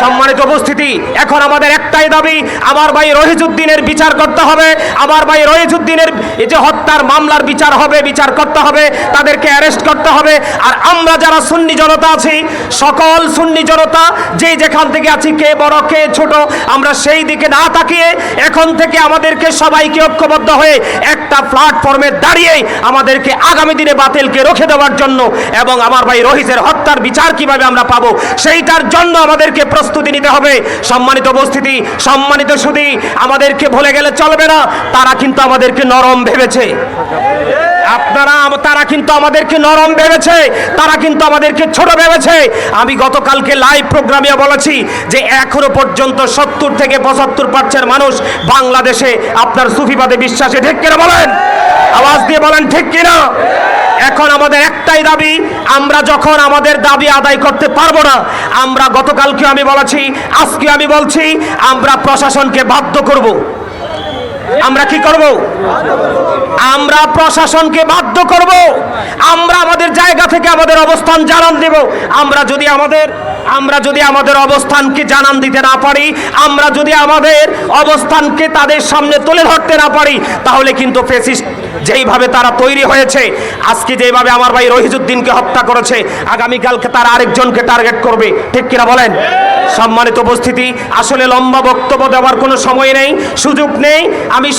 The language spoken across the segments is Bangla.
সম্মানিত উপস্থিতি, এখন আমাদের একটাই দাবি, আমার ভাই রহিজউদ্দিনের বিচার করতে হবে। আমার ভাই রহিজউদ্দিনের এই যে হত্যার মামলার বিচার হবে, বিচার করতে হবে, তাদেরকে অ্যারেস্ট করতে হবে। আর আমরা যারা সুন্নি জনতা আছি, সকল সুন্নি জনতা যে যেখান থেকে আছি, কে বড় কে ছোট, আমরা সেই দিকে না তাকিয়ে এখন থেকে আমাদেরকে সবাইকে ঐক্যবদ্ধ হয়ে একটা প্ল্যাটফর্মে দাঁড়িয়ে আমাদেরকে আগামী দিনে বাতিলকে রুখে দেওয়ার জন্য এবং আমার ভাই রহিজের হত্যার বিচার কিভাবে আমরা পাবো সেইটার জন্য আমাদেরকে প্রস্তুতি নিতে হবে। সম্মানিত উপস্থিতি, সম্মানিত সুধী, আমাদেরকে ভুলে গেলে চলবে না, তারা কিন্তু আমাদেরকে নরম ভেবেছে। তারা কিন্তু আমাদেরকে নরম ভেবেছে, তারা কিন্তু আমাদেরকে ছোট ভেবেছে। আমি গতকালকে লাইভ প্রোগ্রামে বলেছি যে এখনো পর্যন্ত 70 থেকে 75% মানুষ বাংলাদেশে আপনার সুফিবাদে বিশ্বাসে, ঠিক কিনা বলেন? আওয়াজ দিয়ে বলেন ঠিক কিনা। এখন আমাদের একটাই দাবি, আমরা যখন আমাদের দাবি আদায় করতে পারবো না, আমরা গতকালকে আমি বলেছি, আজকে আমি বলছি, আমরা প্রশাসনকে বাধ্য করব। আমরা কি করব? আমরা প্রশাসনকে বাধ্য করব। আমরা আমাদের জায়গা থেকে আমাদের অবস্থান জানান দেব। আমরা যদি আমাদের অবস্থানকে জানান দিতে না পারি, আমরা যদি আমাদের অবস্থানকে তাদের সামনে তুলে ধরতে না পারি, তাহলে কিন্তু ফ্যাসিস্ট যেইভাবে তারা তৈরি হয়েছে, আজকে যেইভাবে আমার ভাই রহিজউদ্দিনকে হত্যা করেছে, আগামীকালকে তারা আরেকজনকে টার্গেট করবে, ঠিক কিনা বলেন? সম্মানিত উপস্থিতি, আসলে লম্বা বক্তব্য দেওয়ার কোনো সময় নেই, সুযোগ নেই। আমি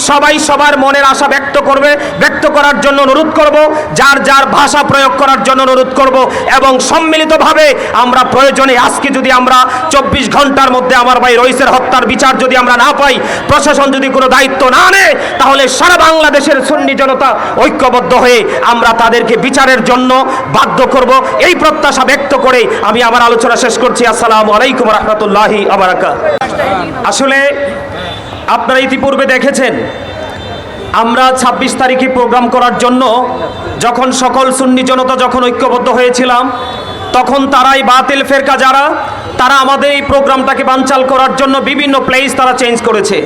সবার মনের আশা ব্যক্ত করার জন্য অনুরোধ করব, যার যার ভাষা প্রয়োগ করার জন্য অনুরোধ করব এবং সম্মিলিতভাবে আমরা প্রয়োজনে আজকে যদি আমরা 24 ঘন্টার মধ্যে আমার ভাই রহিজের হত্যার বিচার যদি আমরা না পাই, প্রশাসন যদি কোনো দায়িত্ব না নেয়, তাহলে সারা বাংলাদেশের সুন্নি জনতা ঐক্যবদ্ধ হয়ে আমরা তাদেরকে বিচারের জন্য বাধ্য করব। এই প্রত্যাশা ব্যক্ত করে আমি আমার আলোচনা শেষ করছি। আসসালামু আলাইকুম ওয়া রাহমাতুল্লাহি ওয়া বারাকাতুহু। আসলে আপনারা ইতিপূর্বে দেখেছেন, আমরা 26 তারিখে প্রোগ্রাম করার জন্য যখন সকল সুন্নি জনতা যখন ঐক্যবদ্ধ হয়েছিলাম, তখন তারাই বাতিল ফেরকা যারা, তারা আমাদের এই প্রোগ্রামটাকে বানচাল করার জন্য বিভিন্ন প্লেস তারা চেঞ্জ করেছে।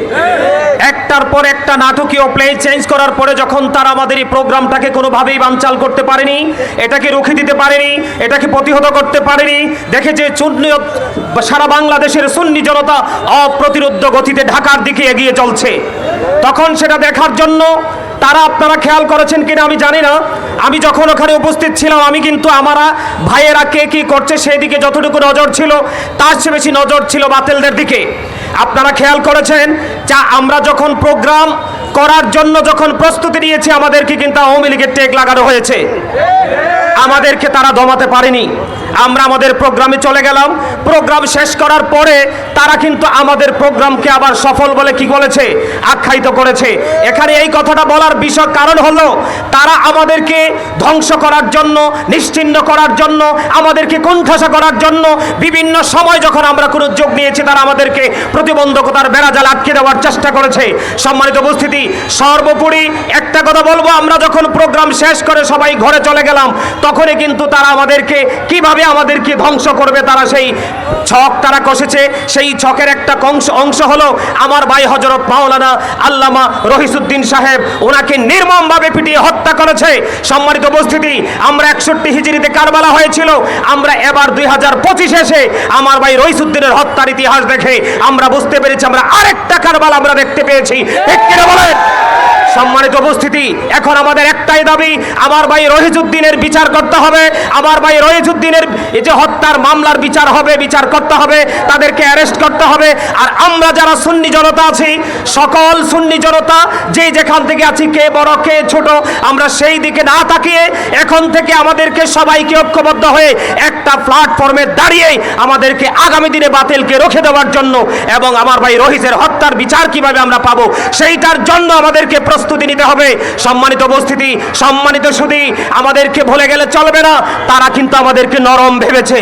একটার পর একটা নাটকীয় প্লেস চেঞ্জ করার পরে যখন তারা আমাদের এই প্রোগ্রামটাকে কোনোভাবেই বানচাল করতে পারেনি, এটাকে রুখে দিতে পারেনি, এটাকে প্রতিহত করতে পারেনি, দেখে যে সারা বাংলাদেশের সুন্নি জনতা অপ্রতিরোধ্য গতিতে ঢাকার দিকে এগিয়ে চলছে, তখন সেটা দেখার জন্য তারা, আপনারা খেয়াল করেছেন কিনা আমি জানি না, আমি যখন ওখানে উপস্থিত ছিলাম, আমি কিন্তু আমার ভাইয়েরা কে কি করছে সেই দিকে যতটুকু নজর ছিল, তার চেয়ে বেশি নজর ছিল বাতিলদের দিকে। আপনারা খেয়াল করেছেন যা আমরা যখন প্রোগ্রাম করার জন্য যখন প্রস্তুতি নিয়েছি, আমাদেরকে কিন্তু আওয়ামী লীগের টেক লাগানো হয়েছে, আমাদেরকে তারা দমাতে পারেনি। আমরা আমাদের প্রোগ্রামে চলে গেলাম, প্রোগ্রাম শেষ করার পরে তারা কিন্তু আমাদের প্রোগ্রামকে আবার সফল বলে কি বলেছে, আখ্যায়িত করেছে। এখানে এই কথাটা বলার বিষয় কারণ হলো, তারা আমাদেরকে ধ্বংস করার জন্য, নিশ্চিহ্ন করার জন্য, আমাদেরকে কোণঠাসা করার জন্য বিভিন্ন সময় যখন আমরা কোনো উদ্যোগ নিয়েছি, তারা আমাদেরকে প্রতিবন্ধকতার বেড়াজাল আটকে দেওয়ার চেষ্টা করেছে। সম্মানিত উপস্থিতি, সর্বোপরি একটা কথা বলবো, আমরা যখন প্রোগ্রাম শেষ করে সবাই ঘরে চলে গেলাম, তখনই কিন্তু তারা আমাদেরকে কিভাবে আমাদেরকে ধ্বংস করবে তারা সেই ছক তারা কষেছে। সেই ছকের একটা অংশ হলো আমার ভাই হযরত মাওলানা আল্লামা রহিজউদ্দিন সাহেব, ওনাকে নির্মমভাবে পিটিয়ে হত্যা করেছে। সম্মানিত উপস্থিতি, আমরা 61 হিজরিতে কারবালা হয়েছিল, আমরা এবার 2025 এসে আমার ভাই রহিজউদ্দিনের হত্যার ইতিহাস দেখে আমরা বুঝতে পেরেছি আমরা আরেকটা কারবালা আমরা দেখতে পেয়েছি, ঠিক কিনা বলেন? সম্মানিত উপস্থিতি, এখন আমাদের একটাই দাবি, আমার ভাই রহিজউদ্দিনের বিচার করতে হবে। আমার ভাই রহিজউদ্দিনের এই যে হত্যার মামলার বিচার হবে, বিচার করতে হবে, তাদেরকে অ্যারেস্ট করতে হবে। আর আমরা যারা সুন্নি জনতা আছি, সকল সুন্নি জনতা যে যেখান থেকে আছি, কে বড় কে ছোট, আমরা সেই দিকে না তাকিয়ে এখন থেকে আমাদেরকে সবাইকে ঐক্যবদ্ধ হয়ে একটা প্ল্যাটফর্মে দাঁড়িয়ে আমাদেরকে আগামী দিনে বাতিলকে রুখে দেওয়ার জন্য এবং আমার ভাই রহিজের হত্যার বিচার কিভাবে আমরা পাবো সেইটার জন্য আমাদেরকে প্রস্তুতি নিতে হবে। সম্মানিত উপস্থিতি, সম্মানিত সুধী, আমাদেরকে ভুলে গেলে চলবে না, তারা কিন্তু আমাদেরকে নরম ভেবেছে।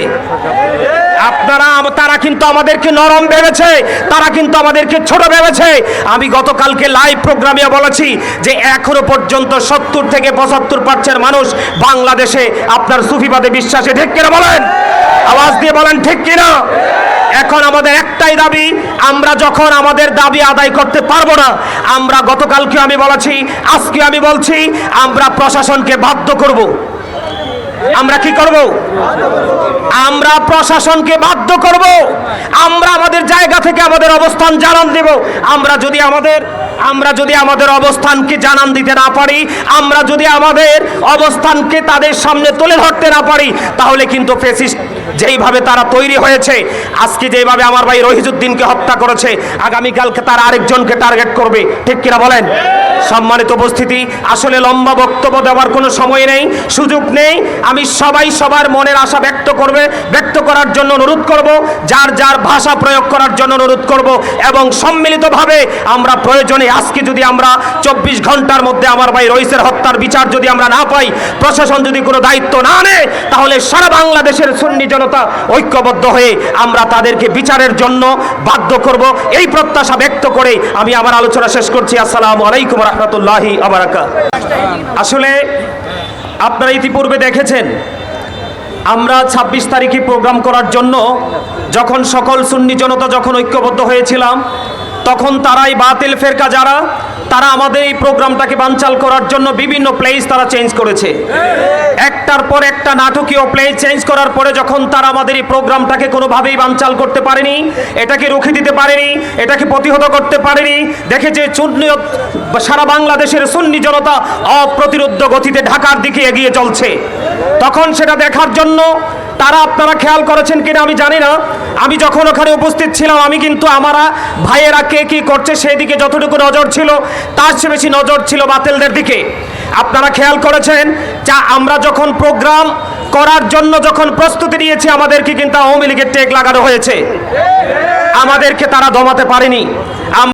তারা কিন্তু আমাদেরকে নরম ভেবেছে, তারা কিন্তু আমাদেরকে ছোট ভেবেছে। আমি গতকালকে লাইভ প্রোগ্রামে বলেছি যে এখনো পর্যন্ত 70 থেকে 75% মানুষ বাংলাদেশে আপনার সুফিবাদে বিশ্বাসে, ঠিক কিনা বলেন? আওয়াজ দিয়ে বলেন ঠিক কিনা। এখন আমাদের একটাই দাবি, আমরা যখন আমাদের দাবি আদায় করতে পারবো না, আমরা গতকালকে আমি বলেছি, আজকে আমি বলছি, আমরা প্রশাসনকে বাধ্য করব। আমরা কি করব? আমরা প্রশাসনকে বাধ্য করব। আমরা থেকে আমাদের অবস্থান জানান দেব। আমরা যদি আমাদের অবস্থানকে জানান দিতে না পারি, আমরা যদি আমাদের অবস্থানকে তাদের সামনে তুলে ধরতে না পারি, তাহলে কিন্তু ফ্যাসিস্ট যেইভাবে তারা তৈরি হয়েছে, আজকে যেইভাবে আমার ভাই রহিজউদ্দিনকে হত্যা করেছে, আগামীকালকে তার আরেকজনকে টার্গেট করবে। ঠিক কিনা বলেন? সম্মানিত উপস্থিতি, আসলে লম্বা বক্তব্য দেওয়ার কোনো সময় নেই, সুযোগ নেই। আমি সবার মনের আশা ব্যক্ত করার জন্য অনুরোধ করব, যার যার ভাষা প্রয়োগ করার জন্য অনুরোধ করব, এবং সম্মিলিতভাবে আমরা প্রয়োজনে আজকে যদি আমরা 24 ঘন্টার মধ্যে আমার ভাই রইসের হত্যার বিচার যদি আমরা না পাই, প্রশাসন যদি কোনো দায়িত্ব না নেয়, তাহলে সারা বাংলাদেশের সুন্নি জনতা ঐক্যবদ্ধ হয়ে আমরা তাদেরকে বিচারের জন্য বাধ্য করব। এই প্রত্যাশা ব্যক্ত করে আমি আমার আলোচনা শেষ করছি। আসসালামু আলাইকুম রহমতুল্লাহি ওয়া বারাকাতুহু। আসলে আপনারা ইতিপূর্বে দেখেছেন, আমরা 26 তারিখে প্রোগ্রাম করার জন্য যখন সকল সুন্নি জনতা যখন ঐক্যবদ্ধ হয়েছিলাম, তখন তারাই বাতিল ফেরকা যারা, তারা আমাদের এই প্রোগ্রামটাকে বানচাল করার জন্য বিভিন্ন প্লেস তারা চেঞ্জ করেছে। একটার পর একটা নাটকীয় প্লেস চেঞ্জ করার পরে যখন তারা আমাদের এই প্রোগ্রামটাকে কোনোভাবেই বানচাল করতে পারেনি, এটাকে রুখে দিতে পারেনি, এটাকে প্রতিহত করতে পারেনি, দেখে যে সারা বাংলাদেশের সুন্নি জনতা অপ্রতিরোধ্য গতিতে ঢাকার দিকে এগিয়ে চলছে, তখন সেটা দেখার জন্য তারা, আপনারা খেয়াল করেছেন কিনা আমি জানি না, আমি যখন ওখানে উপস্থিত ছিলাম, আমি কিন্তু আমার ভাইয়েরা কে কি করছে সেই দিকে যতটুকু নজর ছিল, তার চেয়ে বেশি নজর ছিল বাতিলদের দিকে। আপনারা খেয়াল করেছেন, যা আমরা যখন প্রোগ্রাম করার জন্য যখন প্রস্তুতি নিয়েছি, আমাদেরকে কিন্তু আওয়ামী লীগের টেক লাগানো হয়েছে, আমাদেরকে তারা দমাতে পারেনি।